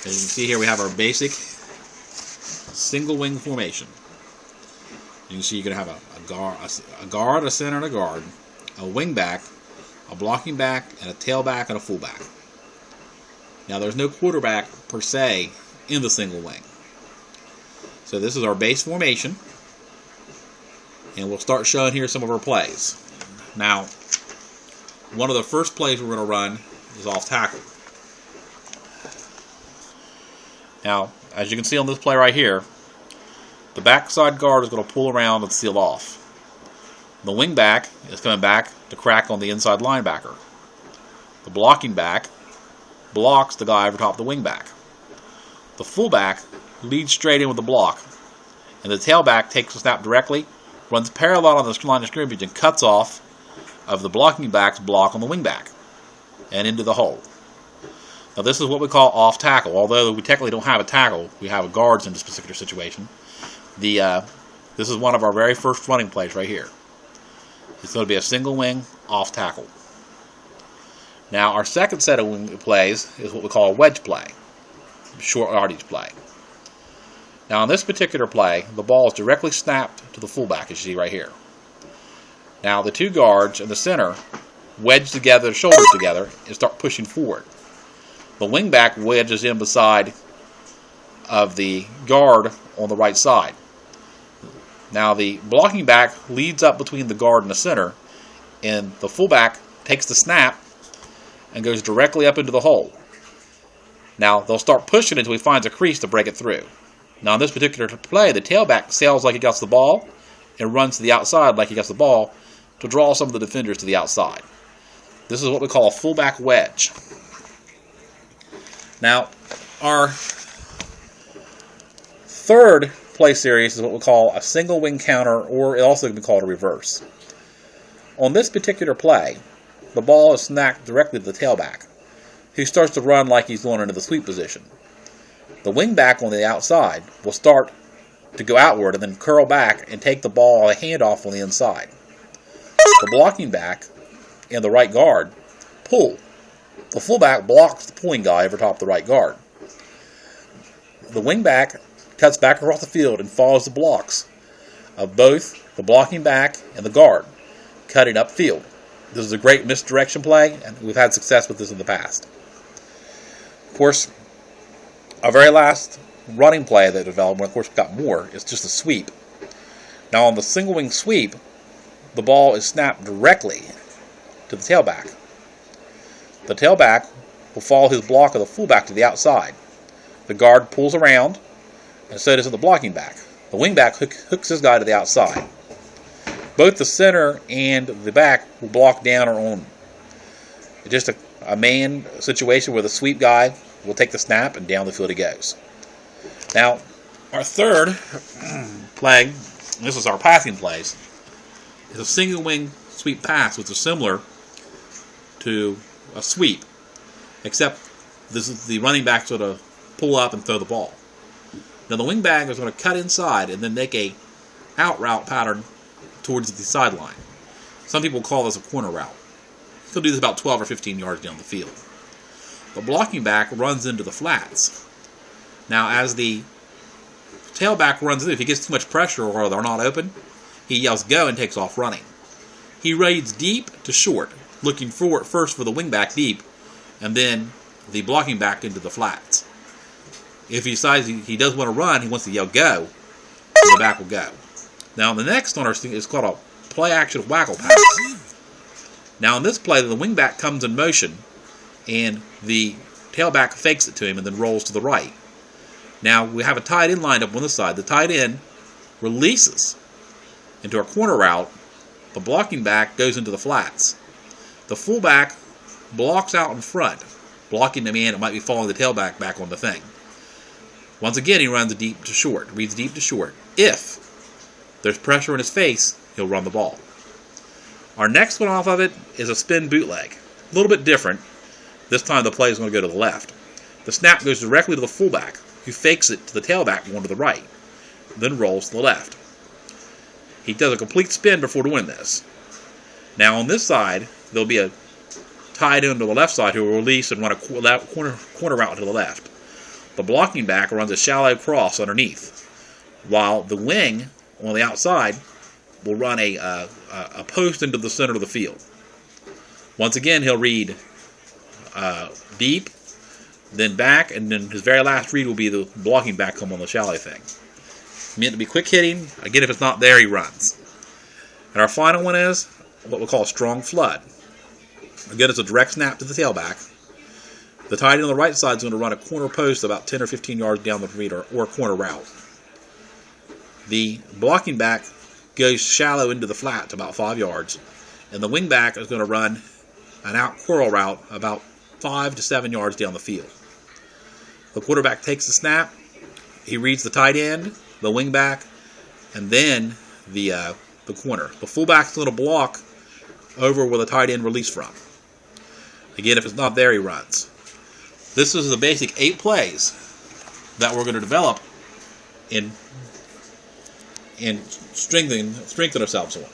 As you can see here, we have our basic single wing formation. You can see you're going to have a guard, a center, and a guard, a wing back, a blocking back, and a tailback and a fullback. Now there's no quarterback per se in the single wing. So this is our base formation, and we'll start showing here some of our plays. Now, one of the first plays we're going to run is off tackle. Now, as you can see on this play right here, the backside guard is going to pull around and seal off. The wing back is coming back to crack on the inside linebacker. The blocking back blocks the guy over top of the wing back. The fullback leads straight in with the block, and the tailback takes the snap directly, runs parallel on the line of scrimmage, and cuts off of the blocking back's block on the wing back and into the hole. Now this is what we call off tackle. Although we technically don't have a tackle, we have a guards in this particular situation. This is one of our very first running plays right here. It's going to be a single wing off tackle. Now our second set of wing plays is what we call a wedge play, short yardage play. Now in this particular play, the ball is directly snapped to the fullback, as you see right here. Now the two guards and the center wedge together, their shoulders together, and start pushing forward. The wingback wedges in beside of the guard on the right side. Now the blocking back leads up between the guard and the center, and the fullback takes the snap and goes directly up into the hole. Now they'll start pushing until he finds a crease to break it through. Now in this particular play, the tailback sails like he gets the ball and runs to the outside like he gets the ball to draw some of the defenders to the outside. This is what we call a fullback wedge. Now, our third play series is what we call a single wing counter, or it also can be called a reverse. On this particular play, the ball is snapped directly to the tailback, who starts to run like he's going into the sweep position. The wing back on the outside will start to go outward and then curl back and take the ball, a handoff on the inside. The blocking back and the right guard pull. The fullback blocks the pulling guy over top of the right guard. The wing back cuts back across the field and follows the blocks of both the blocking back and the guard, cutting upfield. This is a great misdirection play, and we've had success with this in the past. Of course, our very last running play that developed, of course we've got more, is just a sweep. Now on the single wing sweep, the ball is snapped directly to the tailback. The tailback will follow his block of the fullback to the outside. The guard pulls around, and so does the blocking back. The wing back hooks his guy to the outside. Both the center and the back will block down or on. It's just a man situation where the sweep guy will take the snap and down the field he goes. Now, our third play, and this is our passing plays, is a single wing sweep pass, which is similar to a sweep, except this is the running back sort of pull up and throw the ball. Now the wing back is going to cut inside and then make a out route pattern towards the sideline. Some people call this a corner route. He'll do this about 12 or 15 yards down the field. The blocking back runs into the flats. Now as the tailback runs in, if he gets too much pressure or they're not open, he yells go and takes off running. He reads deep to short, looking forward first for the wing back deep, and then the blocking back into the flats. If he decides he does want to run, he wants to yell go, the back will go. Now the next on our thing is called a play action waggle pass. Now in this play, the wing back comes in motion, and the tailback fakes it to him and then rolls to the right. Now we have a tight end lined up on the side. The tight end releases into a corner route. The blocking back goes into the flats. The fullback blocks out in front, blocking the man that might be following the tailback back on the thing. Once again, he runs deep to short, reads deep to short. If there's pressure in his face, he'll run the ball. Our next one off of it is a spin bootleg. A little bit different. This time the play is going to go to the left. The snap goes directly to the fullback, who fakes it to the tailback going to the right, then rolls to the left. He does a complete spin before doing this. Now on this side, there'll be a tight end to the left side who will release and run a corner route to the left. The blocking back runs a shallow cross underneath, while the wing on the outside will run a post into the center of the field. Once again, he'll read deep, then back, and then his very last read will be the blocking back come on the shallow thing. Meant to be quick hitting. Again, if it's not there, he runs. And our final one is what we'll call a strong flood. Again, it's a direct snap to the tailback. The tight end on the right side is going to run a corner post about 10 or 15 yards down the read or corner route. The blocking back goes shallow into the flat to about 5 yards, and the wing back is going to run an out curl route about 5 to 7 yards down the field. The quarterback takes the snap, he reads the tight end, the wing back, and then the corner. The fullback's going to block over where the tight end released from. Again, if it's not there, he runs. This is the basic 8 plays that we're going to develop and strengthen ourselves on.